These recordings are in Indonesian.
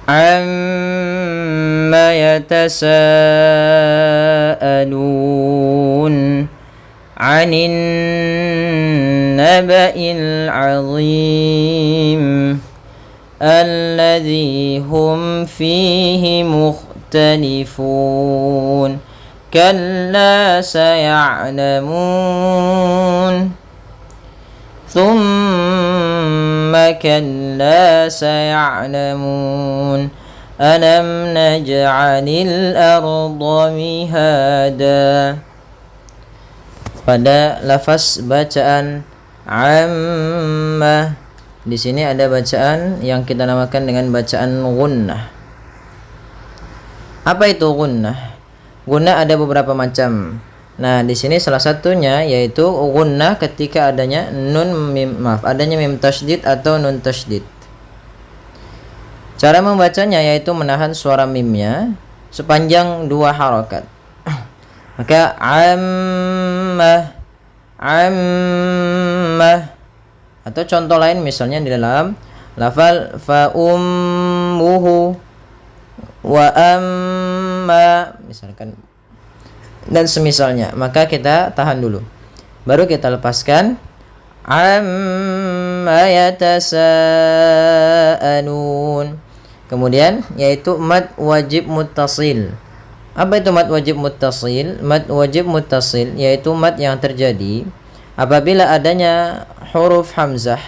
عما يتساءلون عن النبأ العظيم الذي هم فيه مختلفون كلا سيعلمون ثم كلا سيعلمون ألم نجعل الأرض مهادا. Pada lafaz bacaan amma, di sini ada bacaan yang kita namakan dengan bacaan gunnah. Apa itu gunnah? Gunnah ada beberapa macam. Nah, di sini salah satunya yaitu gunnah ketika adanya adanya mim tasydid atau nun tasydid. Cara membacanya yaitu menahan suara mimnya sepanjang 2 harakat. Maka amma atau contoh lain misalnya di dalam lafal fa ummuhu wa amma misalkan dan semisalnya, maka kita tahan dulu baru kita lepaskan amma yatasaalun. Kemudian yaitu mad wajib muttasil. Apa itu mad wajib muttasil? Mad wajib muttasil yaitu mad yang terjadi apabila adanya huruf hamzah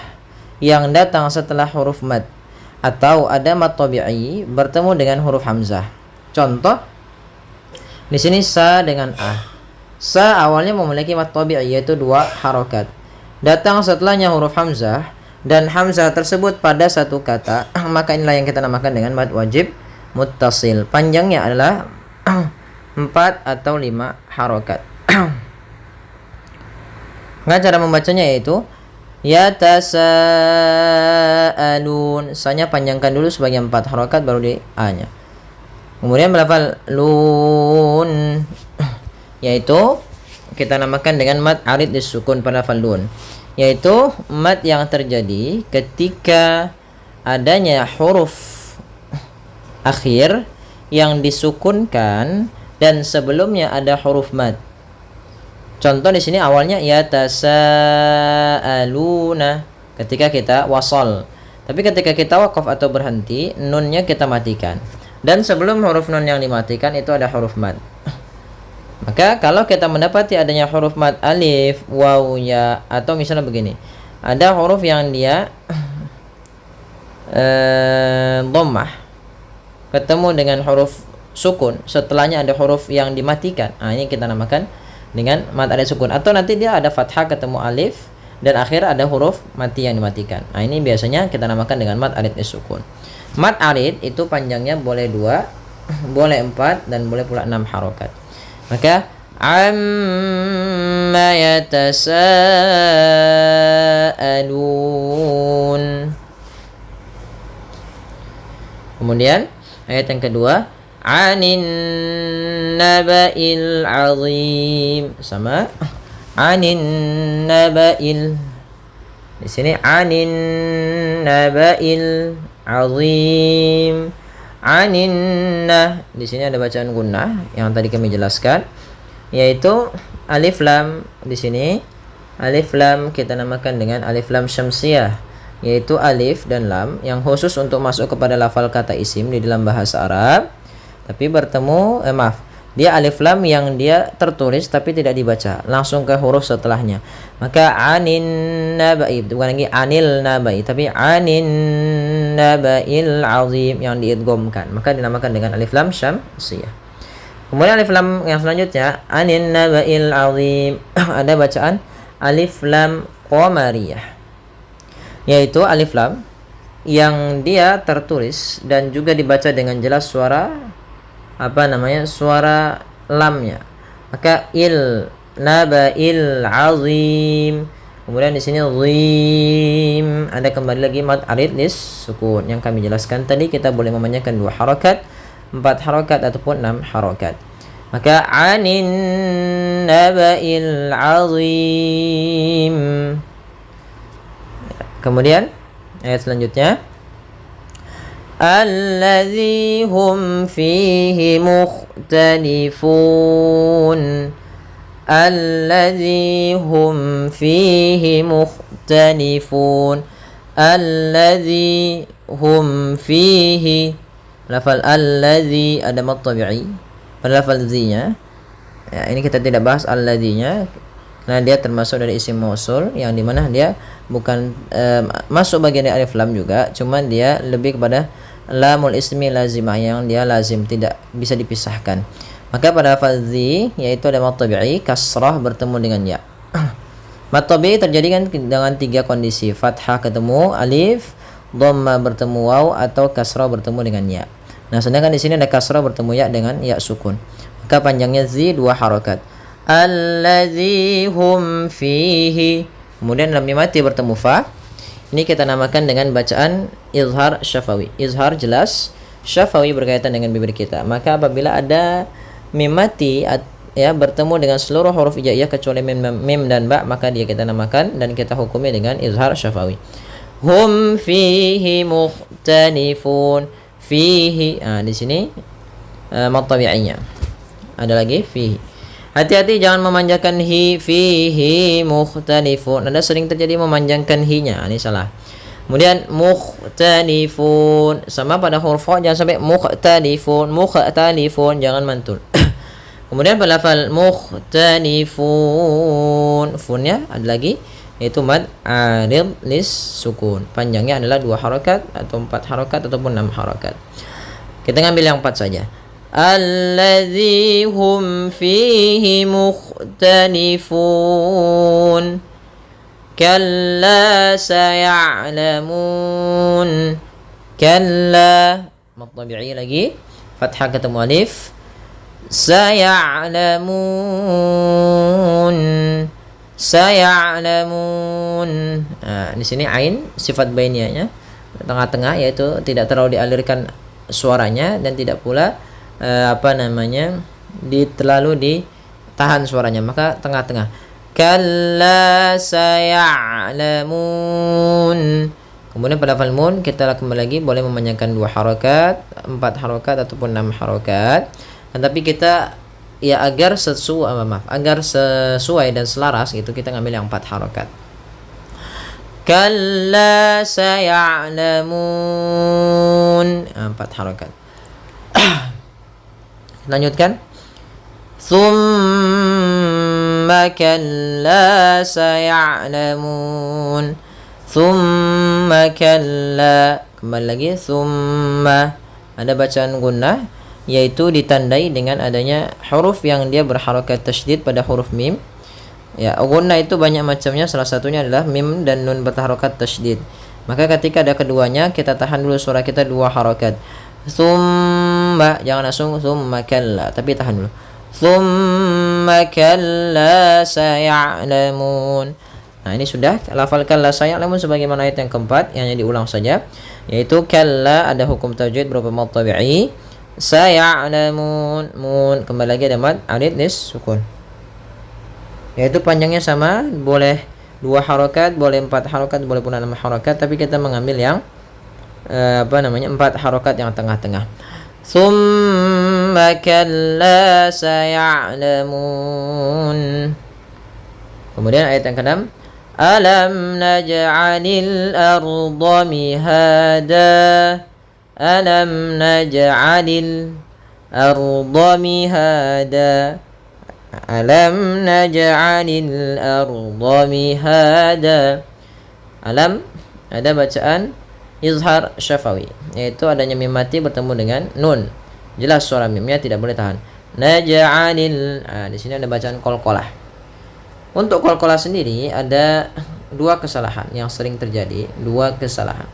yang datang setelah huruf mad atau ada mad tabi'i bertemu dengan huruf hamzah. Contoh di sini sa dengan a. Sa awalnya memiliki mad tabi'i yaitu 2 harakat. Datang setelahnya huruf hamzah dan hamzah tersebut pada satu kata, maka inilah yang kita namakan dengan mad wajib muttasil. Panjangnya adalah 4 atau 5 harakat. Nah, cara membacanya yaitu yatasaalun. Sanya panjangkan dulu sebagai 4 harakat baru di a-nya. Kemudian melafal lun yaitu kita namakan dengan mad arid disukun pada lafal lun, yaitu mad yang terjadi ketika adanya huruf akhir yang disukunkan dan sebelumnya ada huruf mad. Contoh di sini awalnya yatasaaluna ketika kita wasal. Tapi ketika kita waqaf atau berhenti, nunnya kita matikan. Dan sebelum huruf nun yang dimatikan itu ada huruf mad. Maka kalau kita mendapati adanya huruf mad alif, waw, ya, atau misalnya begini, ada huruf yang dia dhammah ketemu dengan huruf sukun, setelahnya ada huruf yang dimatikan. Nah, ini kita namakan dengan mad arid sukun. Atau nanti dia ada fathah ketemu alif dan akhir ada huruf mati yang dimatikan. Nah, ini biasanya kita namakan dengan mad arid sukun. Mad arid itu panjangnya boleh 2, boleh 4 dan boleh pula 6 harakat. Maka amma yatasaalun. Kemudian ayat yang kedua, anin naba'il azim, sama anin naba'il. Di sini anin naba'il azim. Anin di sini ada bacaan gunnah yang tadi kami jelaskan, yaitu alif lam. Di sini alif lam kita namakan dengan alif lam syamsiyah, yaitu alif dan lam yang khusus untuk masuk kepada lafal kata isim di dalam bahasa Arab. Tapi bertemu dia alif lam yang dia tertulis tapi tidak dibaca, langsung ke huruf setelahnya. Maka anin nabai, bukan lagi anil nabai, tapi anin nabail azim yang diidghamkan, maka dinamakan dengan alif lam syamsiyah. Kemudian alif lam yang selanjutnya anin nabail azim ada bacaan alif lam qamariyah, yaitu alif lam yang dia tertulis dan juga dibaca dengan jelas suara suara lamnya. Maka il nabail azim. Kemudian di sini zim ada kembali lagi mad arid sukun yang kami jelaskan tadi. Kita boleh memanjangkan 2 harakat, 4 harakat ataupun 6 harakat. Maka anin nabail azim. Kemudian ayat selanjutnya الذي هم فيه مختلفون الذي هم فيه مختلفون الذي هم فيه lafal alladzi ada mad tabi'i pada lafal zi-nya. Ya, ini kita tidak bahas alladzi-nya karena dia termasuk dari isim mausul yang dimana dia bukan masuk bagian dari alif lam juga, cuman dia lebih kepada lamul ismi lazimah yang dia lazim, tidak bisa dipisahkan. Maka pada lafal zi yaitu ada mad tabi'i kasrah bertemu dengan ya. Mad tabi'i terjadi kan dengan 3 kondisi: fathah ketemu alif, dhamma bertemu waw, atau kasrah bertemu dengan ya. Nah, sedangkan di sini ada kasrah bertemu ya dengan ya sukun. Maka panjangnya zi 2 harokat. Allazi hum fihi. Kemudian lam mati bertemu fa. Ini kita namakan dengan bacaan izhar syafawi. Izhar jelas, syafawi berkaitan dengan bibir kita. Maka apabila ada mim mati ya bertemu dengan seluruh huruf hijaiyah kecuali mim dan ba, maka dia kita namakan dan kita hukumi dengan izhar syafawi. Hum fihi mukhtalifun. Fihi, di sini mad tabi'inya. Ada lagi fihi. Hati-hati jangan memanjangkan hi, fihi mukhtalifun. Ada sering terjadi memanjangkan hi-nya, ini salah. Kemudian mukhtalifun sama pada huruf fa, jangan sampai mukhtalifun, mukhtalifun, jangan mantul. Kemudian pada lafal mukhtalifun, funnya ada lagi yaitu mad arid lis sukun. Panjangnya adalah 2 harokat atau 4 harokat ataupun 6 harokat. Kita ngambil yang 4 saja. Allazi hum fihi mukhtalifun kalla saya'lamun. Kalla mad tabi'i lagi, fathah ketemu alif, saya'lamun. Saya'lamun. Di sini ain sifat bainiyahnya tengah-tengah, yaitu tidak terlalu dialirkan suaranya dan tidak pula terlalu ditahan suaranya, maka tengah-tengah. Kalla saya'lamun. Kemudian pada lafal mun kita kembali lagi boleh memanjangkan 2 harokat, 4 harokat ataupun 6 harokat. Tetapi kita agar sesuai dan selaras gitu, kita ngambil yang 4 harokat. Kalla saya'lamun, 4 harokat. Lanjutkan. Thumma kalla saya'lamun. Thumma kalla, kembali lagi thumma, ada bacaan gunnah yaitu ditandai dengan adanya huruf yang dia berharokat tasydid pada huruf mim. Ya, gunnah itu banyak macamnya, salah satunya adalah mim dan nun berharokat tasydid. Maka ketika ada keduanya, kita tahan dulu suara kita 2 harokat. Thumma, jangan langsung thumma kalla, tapi tahan dulu. Thumma kalla saya'lamun. Nah, ini sudah lafal kalla saya'lamun sebagaimana ayat yang keempat, yang hanya diulang saja, yaitu kalla ada hukum tajwid berupa mad tabi'i. Saya'lamun, mun, kembali lagi ada mad arid lis sukun, yaitu panjangnya sama, boleh 2 harokat, boleh 4 harokat, boleh pula 6 harokat, tapi kita mengambil yang 4 harokat yang tengah-tengah. Thumma kalla saya'lamun. Kemudian ayat yang ke-6, alam naj'alil arda mihada. Alam naj'alil arda mihada. Alam naj'alil arda mihada. Alam ada bacaan izhar syafawi, yaitu adanya mim mati bertemu dengan nun. Jelas suara mimnya tidak boleh tahan. Naj'alil. Di sini ada bacaan qalqalah. Untuk qalqalah sendiri ada 2 kesalahan yang sering terjadi, 2 kesalahan.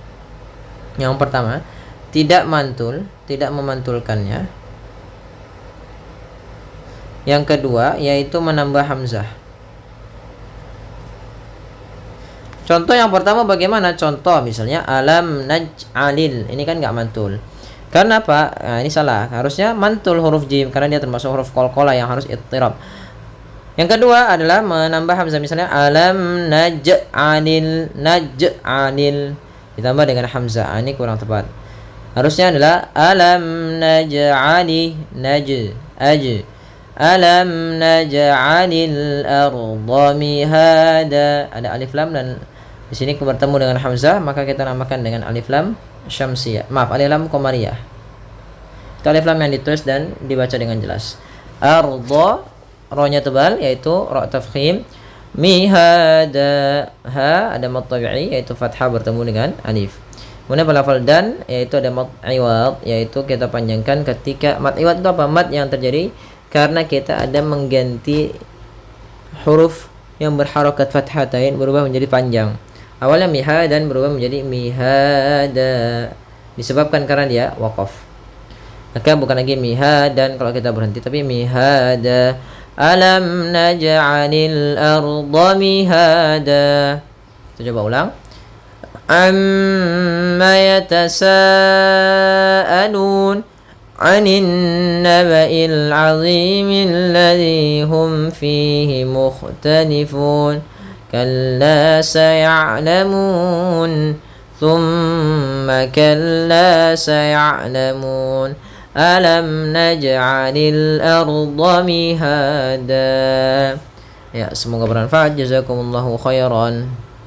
Yang pertama, tidak mantul, tidak memantulkannya. Yang kedua yaitu menambah hamzah. Contoh yang pertama bagaimana? Contoh misalnya alam naj'alil, ini kan nggak mantul. Karena apa? Nah, ini salah. Harusnya mantul huruf jim karena dia termasuk huruf qalqalah yang harus ittirab. Yang kedua adalah menambah hamzah, misalnya alam naj'alil, naj'alil ditambah dengan hamzah. Ini kurang tepat. Harusnya adalah alam naj'ali alam naj'alil arda mihada. Ada alif lam dan di sini bertemu dengan hamzah, maka kita namakan dengan alif lam syamsiyah. Maaf, alif lam qamariyah. Itu alif lam yang ditulis dan dibaca dengan jelas. Arda, ro-nya tebal yaitu ra tafkhim. Mihada, ha ada mad tabi'i yaitu fathah bertemu dengan alif. Kemudian pada lafal dan yaitu ada mad iwad, yaitu kita panjangkan ketika mad iwad itu apa? Mad yang terjadi karena kita ada mengganti huruf yang berharokat fathatain berubah menjadi panjang. Awalnya miha dan berubah menjadi mihada disebabkan karena dia waqaf. Maka bukan lagi miha dan kalau kita berhenti, tapi mihada. Alam naj'alil arda mihada. Kita coba ulang. Amma yatasaalun 'anil naba'il 'azimil ladzi hum fihi mukhtalifun. Kalla saya'lamun thumma kalla saya'lamun. Alam naj'alil arda mihada. Ya, semoga bermanfaat. Jazakumullahu khairan.